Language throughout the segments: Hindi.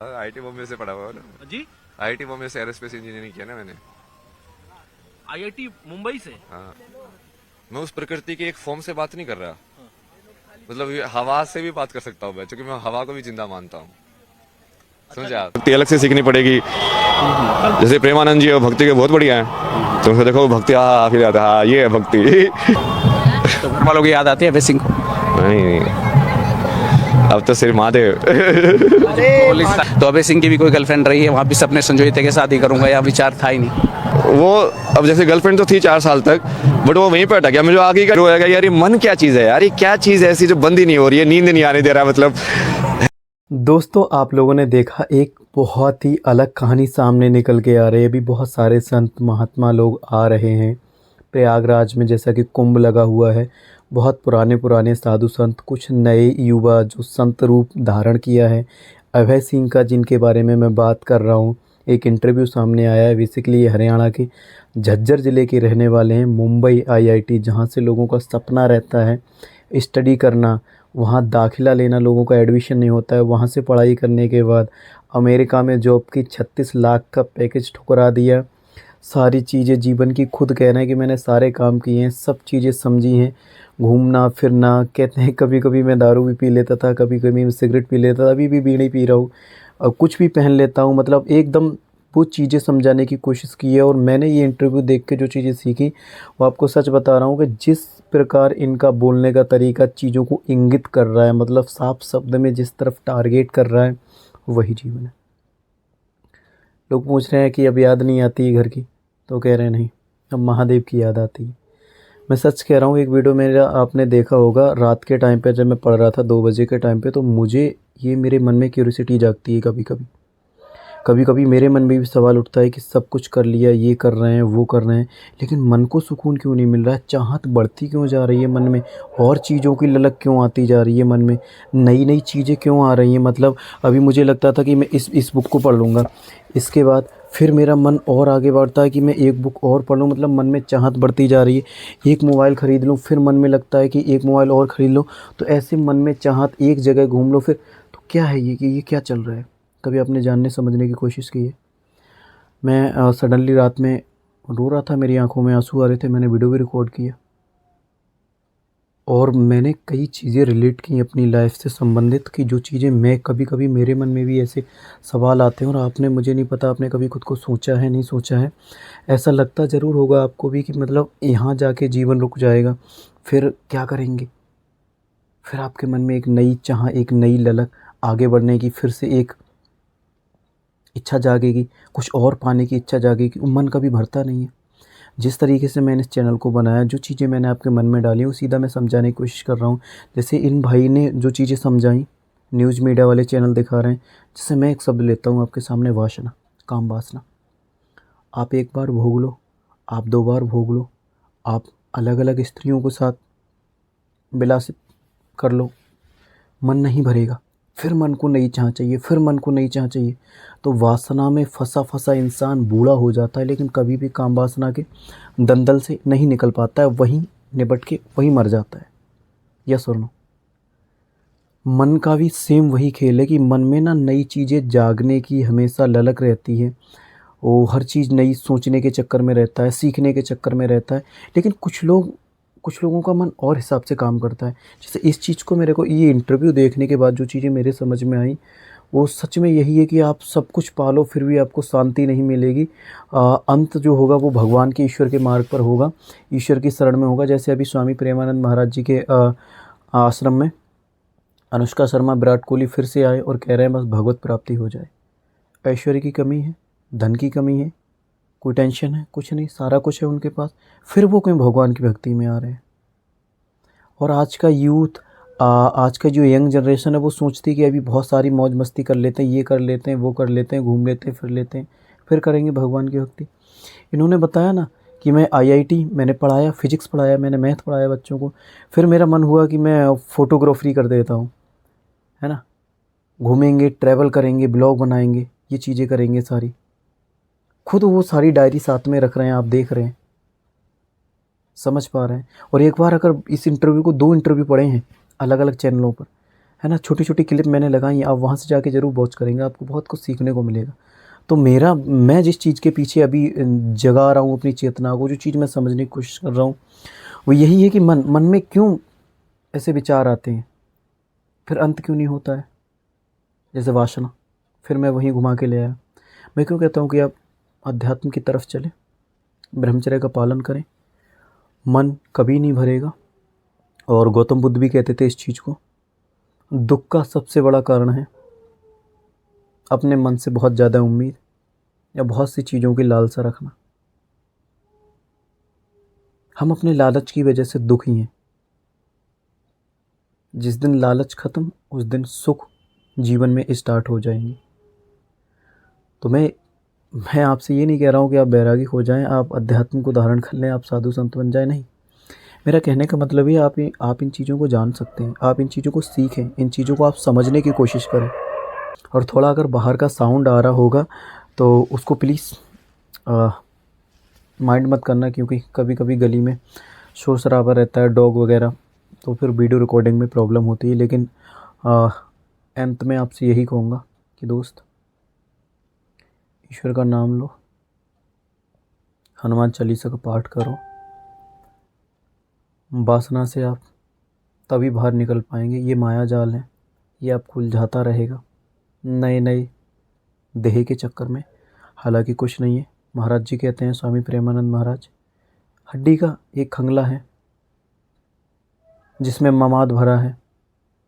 आईआईटी बॉम्बे से पढ़ा हुआ है ना। जी। आईआईटी बॉम्बे से एरोस्पेस इंजीनियरिंग किया ना मैंने। आईआईटी मुंबई से। हाँ, मैं उस प्रकृति की एक फॉर्म से बात नहीं कर रहा। मतलब ये हवा से भी बात कर सकता हूँ मैं, क्योंकि मैं हवा को भी जिंदा मानता हूँ। समझे आप? भक्ति अलग से सीखनी पड़ेगी। जैसे प्रेमानंद जी और भक्ति के बहुत बढ़िया है, तो उनको देखो भक्ति फिर आता हाँ ये है भक्ति। तो घर वालों की याद आती है अभय सिंह को? नहीं, अब तो सिर्फ महादेव। तो अभय सिंह की भी कोई गर्लफ्रेंड रही है, वहाँ भी सपने संजोए थे कि शादी करूंगा, या विचार था ही नहीं? वो अब जैसे गर्लफ्रेंड तो थी 4 साल तक, बट वो वहीं पे अटक गया। मुझे आगे का होगा यार, ये मन क्या चीज़ है यार, ये क्या चीज़ है ऐसी जो बंद ही नहीं हो रही है, नींद नहीं आने दे रहा मतलब। दोस्तों, आप लोगों ने देखा एक बहुत ही अलग कहानी सामने निकल के आ रही है। अभी बहुत सारे संत महात्मा लोग आ रहे हैं प्रयागराज में, जैसा कि कुंभ लगा हुआ है। बहुत पुराने पुराने साधु संत, कुछ नए युवा जो संत रूप धारण किया है। अभय सिंह का, जिनके बारे में मैं बात कर रहा हूँ, एक इंटरव्यू सामने आया है। बेसिकली ये हरियाणा के झज्जर ज़िले के रहने वाले हैं। मुंबई आईआईटी, जहाँ से लोगों का सपना रहता है स्टडी करना, वहाँ दाखिला लेना, लोगों का एडमिशन नहीं होता है। वहाँ से पढ़ाई करने के बाद अमेरिका में जॉब की 36 लाख का पैकेज ठुकरा दिया। सारी चीज़ें जीवन की, खुद कह रहे हैं कि मैंने सारे काम किए हैं, सब चीज़ें समझी हैं। घूमना फिरना, कहते हैं कभी कभी मैं दारू भी पी लेता था, कभी कभी मैं सिगरेट पी लेता था, अभी भी बीड़ी पी रहा हूँ, और कुछ भी पहन लेता हूँ। मतलब एकदम वो चीज़ें समझाने की कोशिश की है। और मैंने ये इंटरव्यू देख के जो चीज़ें सीखी, वो आपको सच बता रहा हूँ कि जिस प्रकार इनका बोलने का तरीका चीज़ों को इंगित कर रहा है, मतलब साफ शब्द में जिस तरफ टारगेट कर रहा है, वही जीवन है। लोग पूछ रहे हैं कि अब याद नहीं आती है घर की, तो कह रहे हैं नहीं, अब महादेव की याद आती है। मैं सच कह रहा हूँ, एक वीडियो मेरा आपने देखा होगा रात के टाइम पे, जब मैं पढ़ रहा था 2 बजे के टाइम पे, तो मुझे ये मेरे मन में क्यूरियोसिटी जागती है। कभी कभी कभी कभी मेरे मन में भी सवाल उठता है कि सब कुछ कर लिया, ये कर रहे हैं, वो कर रहे हैं, लेकिन मन को सुकून क्यों नहीं मिल रहा है? चाहत बढ़ती क्यों जा रही है मन में? और चीज़ों की ललक क्यों आती जा रही है मन में? नई नई चीज़ें क्यों आ रही हैं? मतलब अभी मुझे लगता था कि मैं इस बुक को पढ़ लूँगा, इसके बाद फिर मेरा मन और आगे बढ़ता है कि मैं एक बुक और पढ़ लूँ। मतलब मन में चाहत बढ़ती जा रही है। एक मोबाइल ख़रीद लूँ, फिर मन में लगता है कि एक मोबाइल और ख़रीद लूँ। तो ऐसे मन में चाहत, एक जगह घूम लो फिर। तो क्या है ये, कि ये क्या चल रहा है? कभी आपने जानने समझने की कोशिश की है? मैं सडनली रात में रो रहा था, मेरी आंखों में आंसू आ रहे थे। मैंने वीडियो भी रिकॉर्ड किया, और मैंने कई चीज़ें रिलेट की अपनी लाइफ से संबंधित, कि जो चीज़ें मैं कभी कभी मेरे मन में भी ऐसे सवाल आते हैं। और आपने, मुझे नहीं पता आपने कभी खुद को सोचा है, नहीं सोचा है। ऐसा लगता ज़रूर होगा आपको भी कि मतलब यहाँ जाके जीवन रुक जाएगा, फिर क्या करेंगे? फिर आपके मन में एक नई चाह, एक नई ललक आगे बढ़ने की, फिर से एक इच्छा जागेगी, कुछ और पाने की इच्छा जागेगी। मन कभी भरता नहीं है। जिस तरीके से मैंने इस चैनल को बनाया, जो चीज़ें मैंने आपके मन में डाली, वो सीधा मैं समझाने की कोशिश कर रहा हूँ। जैसे इन भाई ने जो चीज़ें समझाई, न्यूज़ मीडिया वाले चैनल दिखा रहे हैं। जैसे मैं एक शब्द लेता हूँ आपके सामने, वासना, काम वासना। आप एक बार भोग लो, आप 2 बार भोग लो, आप अलग अलग स्त्रियों के साथ विलासित कर लो, मन नहीं भरेगा। फिर मन को नई चाह चाहिए, फिर मन को नई चाह चाहिए। तो वासना में फंसा फंसा इंसान बूढ़ा हो जाता है, लेकिन कभी भी काम वासना के दलदल से नहीं निकल पाता है। वहीं निपट के वहीं मर जाता है। यस और नो? मन का भी सेम वही खेल है कि मन में ना नई चीज़ें जागने की हमेशा ललक रहती है। वो हर चीज़ नई सोचने के चक्कर में रहता है, सीखने के चक्कर में रहता है। लेकिन कुछ लोगों का मन और हिसाब से काम करता है। जैसे इस चीज़ को, मेरे को ये इंटरव्यू देखने के बाद जो चीज़ें मेरे समझ में आई, वो सच में यही है कि आप सब कुछ पालो, फिर भी आपको शांति नहीं मिलेगी। अंत जो होगा वो भगवान के, ईश्वर के मार्ग पर होगा, ईश्वर की शरण में होगा। जैसे अभी स्वामी प्रेमानंद महाराज जी के आश्रम में अनुष्का शर्मा, विराट कोहली फिर से आए और कह रहे हैं बस भगवत प्राप्ति हो जाए। ऐश्वर्य की कमी है, धन की कमी है, कोई टेंशन है? कुछ नहीं, सारा कुछ है उनके पास, फिर वो क्यों भगवान की भक्ति में आ रहे हैं? और आज का यूथ, आज का जो यंग जनरेशन है, वो सोचती है कि अभी बहुत सारी मौज मस्ती कर लेते हैं, ये कर लेते हैं, वो कर लेते हैं, घूम लेते हैं, फिर लेते हैं, फिर करेंगे भगवान की भक्ति। इन्होंने बताया ना कि मैं आईआईटी मैंने पढ़ाया, फिजिक्स पढ़ाया, मैंने मैथ पढ़ाया बच्चों को, फिर मेरा मन हुआ कि मैं फ़ोटोग्राफी कर देता हूँ, है ना? घूमेंगे, ट्रैवल करेंगे, ब्लॉग बनाएंगे, ये चीज़ें करेंगे सारी। खुद वो सारी डायरी साथ में रख रहे हैं, आप देख रहे हैं, समझ पा रहे हैं। और एक बार अगर इस इंटरव्यू को, 2 इंटरव्यू पढ़े हैं अलग अलग चैनलों पर, है ना। छोटी छोटी क्लिप मैंने लगाई, आप वहाँ से जाके ज़रूर वॉच करेंगे, आपको बहुत कुछ सीखने को मिलेगा। तो मैं जिस चीज़ के पीछे अभी जगा रहा हूँ अपनी चेतना को, जो चीज़ मैं समझने की कोशिश कर रहा हूँ, वो यही है कि मन में क्यों ऐसे विचार आते हैं, फिर अंत क्यों नहीं होता है, जैसे वासना। फिर मैं वहीं घुमा के ले आया। मैं क्यों कहता हूँ कि आप अध्यात्म की तरफ चलें, ब्रह्मचर्य का पालन करें, मन कभी नहीं भरेगा। और गौतम बुद्ध भी कहते थे इस चीज़ को, दुख का सबसे बड़ा कारण है अपने मन से बहुत ज़्यादा उम्मीद या बहुत सी चीज़ों की लालसा रखना। हम अपने लालच की वजह से दुखी हैं। जिस दिन लालच ख़त्म, उस दिन सुख जीवन में स्टार्ट हो जाएंगे। तो मैं आपसे ये नहीं कह रहा हूँ कि आप बैरागी हो जाएं, आप अध्यात्म को धारण कर लें, आप साधु संत बन जाएं, नहीं। मेरा कहने का मतलब ये, आप इन चीज़ों को जान सकते हैं, आप इन चीज़ों को सीखें, इन चीज़ों को आप समझने की कोशिश करें। और थोड़ा अगर बाहर का साउंड आ रहा होगा तो उसको प्लीज़ माइंड मत करना, क्योंकि कभी कभी गली में शोर शराबा रहता है, डॉग वगैरह, तो फिर वीडियो रिकॉर्डिंग में प्रॉब्लम होती है। लेकिन अंत में आपसे यही कहूँगा कि दोस्त, ईश्वर का नाम लो, हनुमान चालीसा का पाठ करो। वासना से आप तभी बाहर निकल पाएंगे। ये माया जाल है, ये आपको उलझाता रहेगा नए नए देह के चक्कर में। हालांकि कुछ नहीं है। महाराज जी कहते हैं, स्वामी प्रेमानंद महाराज, हड्डी का एक खंगला है जिसमें ममाद भरा है,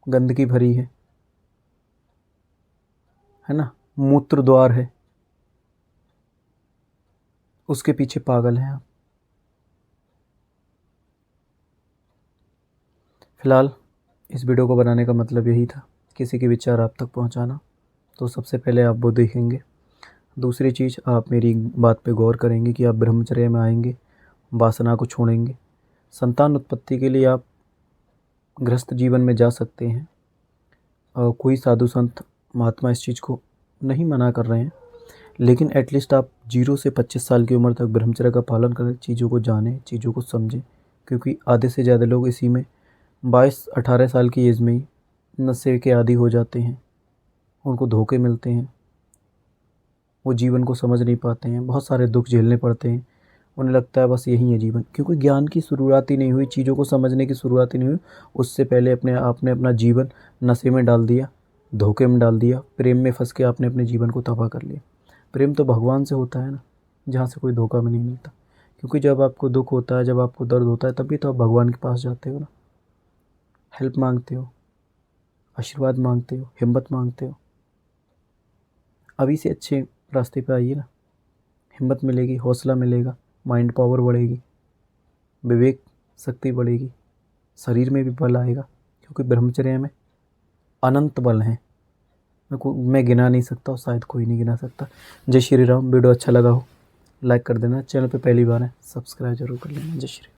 गंदगी भरी है ना, मूत्र द्वार है, उसके पीछे पागल हैं आप। फ़िलहाल इस वीडियो को बनाने का मतलब यही था, किसी के विचार आप तक पहुंचाना। तो सबसे पहले आप वो देखेंगे। दूसरी चीज़, आप मेरी बात पे गौर करेंगे कि आप ब्रह्मचर्य में आएंगे, वासना को छोड़ेंगे। संतान उत्पत्ति के लिए आप गृहस्थ जीवन में जा सकते हैं। कोई साधु संत महात्मा इस चीज़ को नहीं मना कर रहे हैं, लेकिन एटलीस्ट आप 0 से 25 साल की उम्र तक ब्रह्मचर्य का पालन करें, चीज़ों को जानें, चीज़ों को समझें। क्योंकि आधे से ज़्यादा लोग इसी में 22-18 साल की एज में ही नशे के आदी हो जाते हैं, उनको धोखे मिलते हैं, वो जीवन को समझ नहीं पाते हैं, बहुत सारे दुख झेलने पड़ते हैं। उन्हें लगता है बस यही है जीवन, क्योंकि ज्ञान की शुरुआत ही नहीं हुई, चीज़ों को समझने की शुरुआत ही नहीं हुई। उससे पहले आपने अपना जीवन नशे में डाल दिया, धोखे में डाल दिया, प्रेम में फंस के आपने अपने जीवन को तबाह कर लिया। प्रेम तो भगवान से होता है ना, जहाँ से कोई धोखा में नहीं मिलता। क्योंकि जब आपको दुख होता है, जब आपको दर्द होता है, तभी तो आप भगवान के पास जाते हो ना, हेल्प मांगते हो, आशीर्वाद मांगते हो, हिम्मत मांगते हो। अभी से अच्छे रास्ते पे आइए ना, हिम्मत मिलेगी, हौसला मिलेगा, माइंड पावर बढ़ेगी, विवेक शक्ति बढ़ेगी, शरीर में भी बल आएगा। क्योंकि ब्रह्मचर्य में अनंत बल हैं, मैं गिना नहीं सकता और शायद कोई नहीं गिना सकता। जय श्री राम। वीडियो अच्छा लगा हो लाइक कर देना, चैनल पे पहली बार है सब्सक्राइब जरूर कर लेना। जय श्री राम।